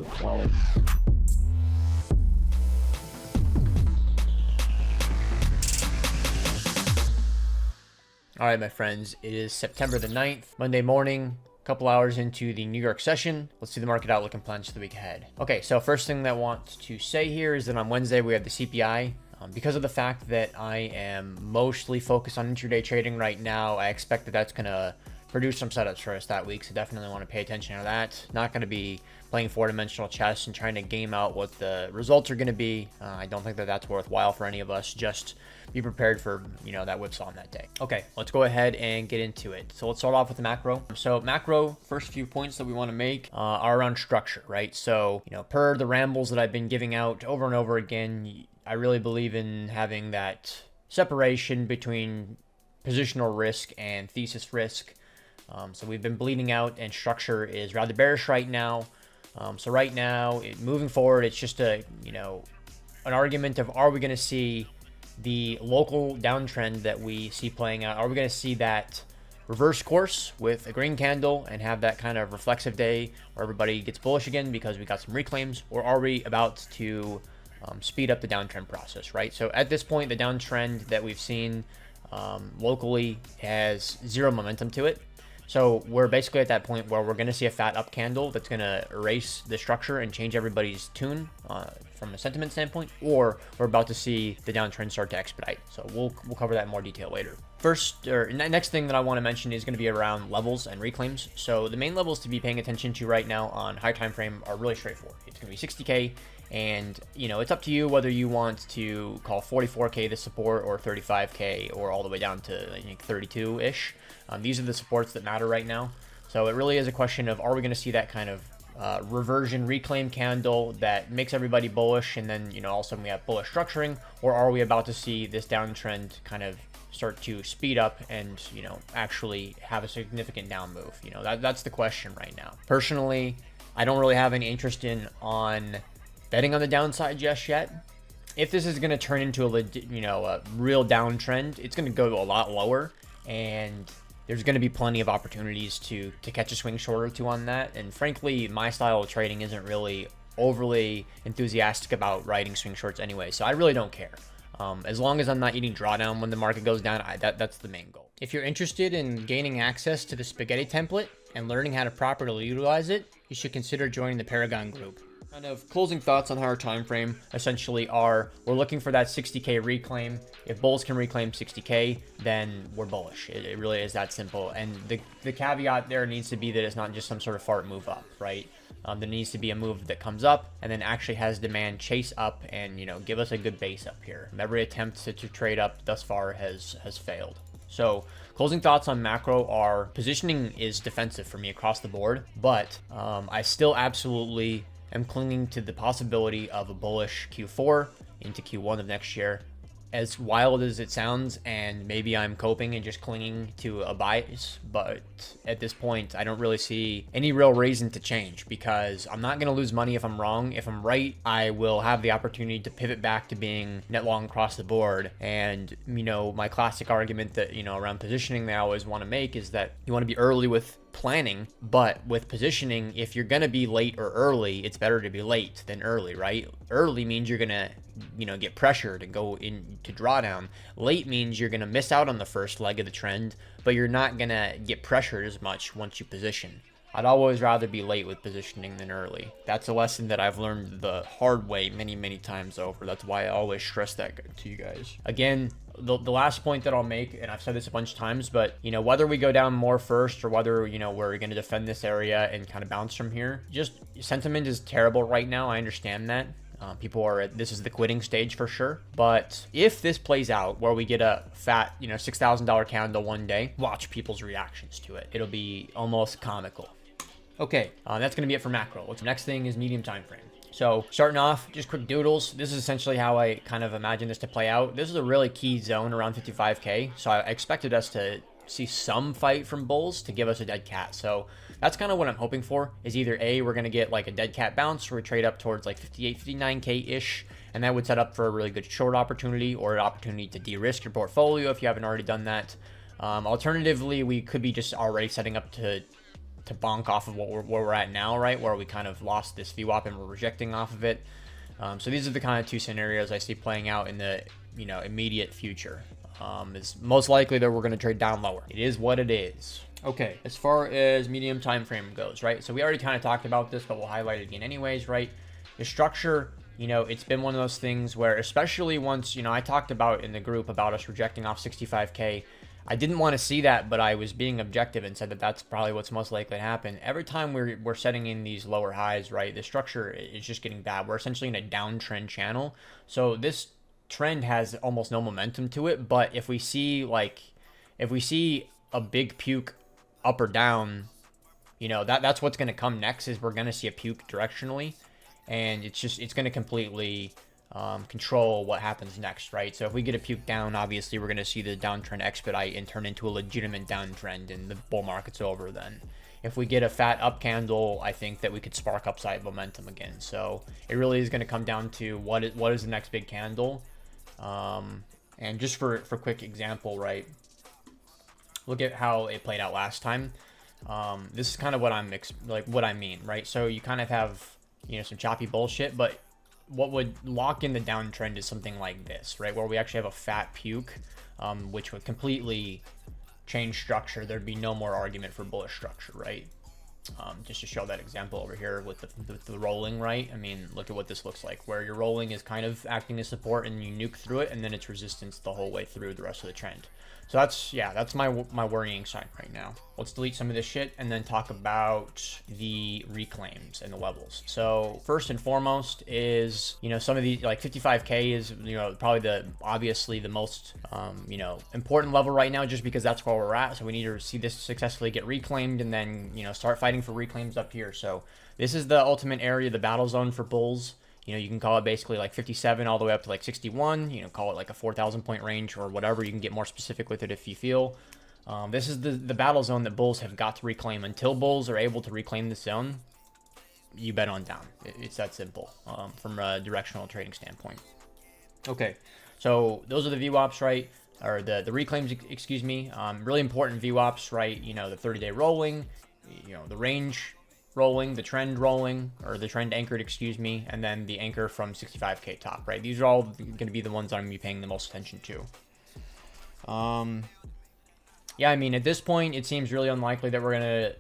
All right, my friends, it is September the 9th, Monday morning, a couple hours into the New York session. Let's see the market outlook and plans for the week ahead. Okay, so first thing that I want to say here is that on Wednesday we have the CPI. Because of the fact that I am mostly focused on intraday trading right now, I expect that that's going to produce some setups for us that week, so definitely want to pay attention to that. Not going to be playing four-dimensional chess and trying to game out what the results are going to be. I don't think that that's worthwhile for any of us. Just be prepared for, that whipsaw on that day. Okay, let's go ahead and get into it. So let's start off with the macro. So macro, first few points that we want to make are around structure, right? So, per the rambles that I've been giving out over and over again, I really believe in having that separation between positional risk and thesis risk. So we've been bleeding out, and structure is rather bearish right now. So right now, moving forward, it's just an argument of, are we going to see the local downtrend that we see playing out? Are we going to see that reverse course with a green candle and have that kind of reflexive day where everybody gets bullish again because we got some reclaims? Or are we about to speed up the downtrend process, right? So at this point, the downtrend that we've seen locally has zero momentum to it. So we're basically at that point where we're going to see a fat up candle that's going to erase the structure and change everybody's tune from a sentiment standpoint, or we're about to see the downtrend start to expedite. So we'll cover that in more detail later. Next thing that I want to mention is going to be around levels and reclaims. So the main levels to be paying attention to right now on high time frame are really straightforward. It's going to be 60K. And, it's up to you whether you want to call 44K the support or 35K or all the way down to, I think, 32-ish. These are the supports that matter right now. So it really is a question of, are we going to see that kind of reversion reclaim candle that makes everybody bullish, and then, all of a sudden we have bullish structuring, or are we about to see this downtrend kind of start to speed up and, actually have a significant down move? That's the question right now. Personally, I don't really have any interest on betting on the downside just yet. If this is going to turn into a real downtrend, it's going to go a lot lower, and there's going to be plenty of opportunities to catch a swing short or two on that. And frankly, my style of trading isn't really overly enthusiastic about riding swing shorts anyway, so I really don't care. As long as I'm not eating drawdown when the market goes down, that's the main goal. If you're interested in gaining access to the spaghetti template and learning how to properly utilize it, you should consider joining the Paragon group. Kind of closing thoughts on our time frame essentially are, we're looking for that 60K reclaim. If bulls can reclaim 60K, then we're bullish. It really is that simple. And the caveat there needs to be that it's not just some sort of fart move up, right? There needs to be a move that comes up and then actually has demand chase up and, give us a good base up here. Every attempt to trade up thus far has failed. So closing thoughts on macro are, positioning is defensive for me across the board, but I still absolutely am clinging to the possibility of a bullish Q4 into Q1 of next year. As wild as it sounds, and maybe I'm coping and just clinging to a bias, but at this point, I don't really see any real reason to change, because I'm not going to lose money if I'm wrong. If I'm right, I will have the opportunity to pivot back to being net long across the board. And, my classic argument that, around positioning that I always want to make is that you want to be early with planning, but with positioning, if you're going to be late or early, it's better to be late than early, right? Early means you're going to, get pressured and go into drawdown. Late means you're going to miss out on the first leg of the trend, but you're not going to get pressured as much once you position. I'd always rather be late with positioning than early. That's a lesson that I've learned the hard way many, many times over. That's why I always stress that to you guys. Again, the last point that I'll make, and I've said this a bunch of times, but, whether we go down more first or whether, we're going to defend this area and kind of bounce from here, just sentiment is terrible right now. I understand that. People are this is the quitting stage for sure. But if this plays out where we get a fat, $6,000 candle one day, watch people's reactions to it. It'll be almost comical. Okay, that's going to be it for macro. The next thing is medium time frame. So starting off, just quick doodles. This is essentially how I kind of imagine this to play out. This is a really key zone around 55K. So I expected us to see some fight from bulls to give us a dead cat. So that's kind of what I'm hoping for, is either A, we're going to get like a dead cat bounce where we trade up towards like 58, 59K-ish, and that would set up for a really good short opportunity or an opportunity to de-risk your portfolio if you haven't already done that. Alternatively, we could be just already setting up to to bonk off of where we're at now, right? Where we kind of lost this VWAP and we're rejecting off of it. So these are the kind of two scenarios I see playing out in the, you know, immediate future. It's most likely that we're going to trade down lower. It is what it is. Okay, as far as medium time frame goes, right? So we already kind of talked about this, but we'll highlight it again anyways, right? The structure, you know, it's been one of those things where, especially once, you know, I talked about in the group about us rejecting off 65K. I didn't want to see that, but I was being objective and said that that's probably what's most likely to happen. Every time we're setting in these lower highs, right, the structure is just getting bad. We're essentially in a downtrend channel. So this trend has almost no momentum to it. But if we see a big puke up or down, you know, that's what's going to come next, is we're going to see a puke directionally. And it's going to completely control what happens next, right? So if we get a puke down, obviously we're going to see the downtrend expedite and turn into a legitimate downtrend, and the bull market's over then. If we get a fat up candle, I think that we could spark upside momentum again. So it really is going to come down to what is the next big candle. And just for quick example, right? Look at how it played out last time. This is kind of what I mean, right? So you kind of have, you know, some choppy bullshit, but what would lock in the downtrend is something like this, right? Where we actually have a fat puke, which would completely change structure. There'd be no more argument for bullish structure, right? Just to show that example over here with the rolling, right? I mean, look at what this looks like, where your rolling is kind of acting as support and you nuke through it, and then it's resistance the whole way through the rest of the trend. So that's my worrying sign right now. Let's delete some of this shit and then talk about the reclaims and the levels. So first and foremost is, you know, some of these, like 55K is, you know, probably obviously the most, you know, important level right now, just because that's where we're at. So we need to see this successfully get reclaimed and then, you know, start fighting for reclaims up here. So this is the ultimate area, the battle zone for bulls. You know, you can call it basically like 57 all the way up to like 61, you know, call it like a 4,000 point range or whatever. You can get more specific with it if you feel. This is the battle zone that bulls have got to reclaim. Until bulls are able to reclaim this zone, you bet on down. It's that simple from a directional trading standpoint. Okay, so those are the VWAPs, right? Or the reclaims, excuse me. Really important VWAPs, right? You know, the 30-day rolling, you know, the range rolling, the trend rolling, or the trend anchored, excuse me, and then the anchor from 65K top, right? These are all going to be the ones I'm going to be paying the most attention to. Yeah, I mean, at this point, it seems really unlikely that we're going to,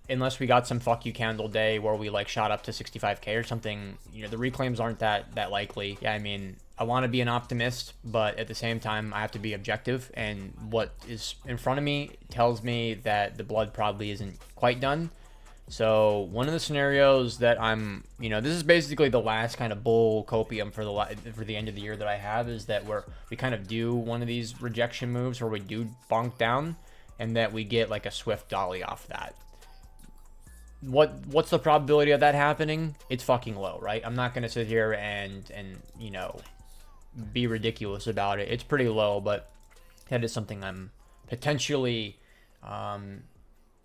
unless we got some fuck you candle day where we like shot up to 65K or something, you know, the reclaims aren't that likely. Yeah, I mean, I want to be an optimist, but at the same time, I have to be objective, and what is in front of me tells me that the blood probably isn't quite done. So one of the scenarios that I'm, you know, this is basically the last kind of bull copium for the end of the year that I have, is that we kind of do one of these rejection moves where we do bonk down and that we get like a swift dolly off that. What's the probability of that happening? It's fucking low, right? I'm not going to sit here and, you know, be ridiculous about it. It's pretty low, but that is something I'm potentially,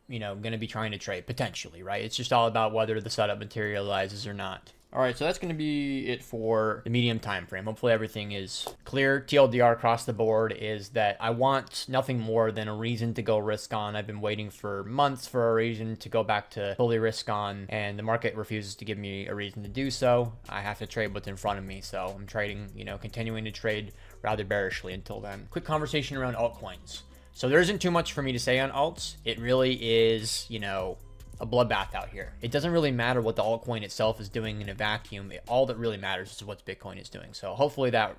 you know, going to be trying to trade potentially, right? It's just all about whether the setup materializes or not. All right, so that's going to be it for the medium time frame. Hopefully everything is clear. TLDR across the board is that I want nothing more than a reason to go risk on. I've been waiting for months for a reason to go back to fully risk on, and the market refuses to give me a reason to do so. I have to trade what's in front of me, so I'm trading, you know, continuing to trade rather bearishly until then. Quick conversation around altcoins. So there isn't too much for me to say on alts. It really is, you know, a bloodbath out here. It doesn't really matter what the altcoin itself is doing in a vacuum. All that really matters is what Bitcoin is doing. So hopefully that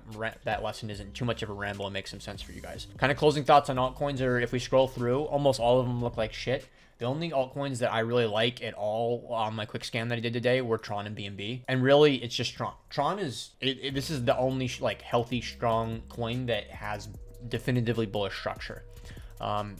lesson isn't too much of a ramble and makes some sense for you guys. Kind of closing thoughts on altcoins are, if we scroll through, almost all of them look like shit. The only altcoins that I really like at all on my quick scan that I did today were Tron and BNB. And really, it's just Tron. Tron is, this is the only like healthy, strong coin that has definitively bullish structure.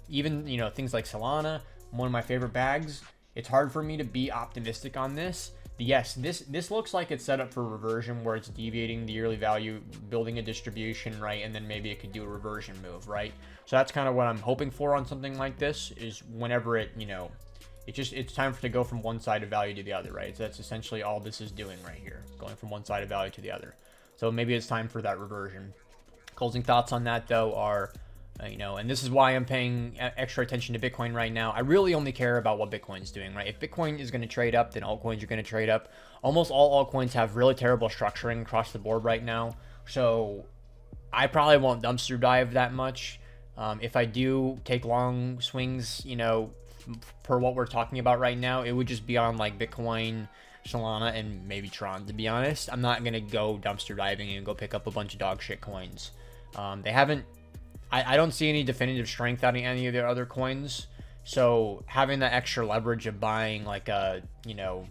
Even, you know, things like Solana, one of my favorite bags. It's hard for me to be optimistic on this. Yes, this looks like it's set up for reversion, where it's deviating the yearly value, building a distribution, right? And then maybe it could do a reversion move, right? So that's kind of what I'm hoping for on something like this, is whenever it, you know, it's time for it to go from one side of value to the other, right? So that's essentially all this is doing right here, going from one side of value to the other. So maybe it's time for that reversion. Closing thoughts on that, though, are You know, and this is why I'm paying extra attention to Bitcoin right now. I really only care about what Bitcoin's doing, right? If Bitcoin is going to trade up, then altcoins are going to trade up. Almost all altcoins have really terrible structuring across the board right now. So I probably won't dumpster dive that much. If I do take long swings, you know, per what we're talking about right now, it would just be on like Bitcoin, Solana, and maybe Tron, to be honest. I'm not going to go dumpster diving and go pick up a bunch of dog shit coins. They haven't, I don't see any definitive strength out of any of their other coins. So having that extra leverage of buying like a, you know,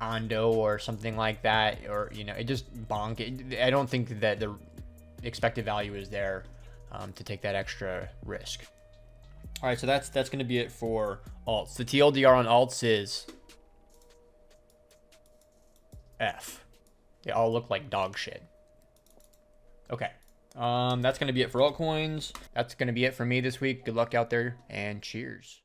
Ondo or something like that, or, you know, it just bonk. I don't think that the expected value is there to take that extra risk. All right, so that's going to be it for alts. The TLDR on alts is F. They all look like dog shit. Okay. That's going to be it for altcoins. That's going to be it for me this week. Good luck out there, and cheers.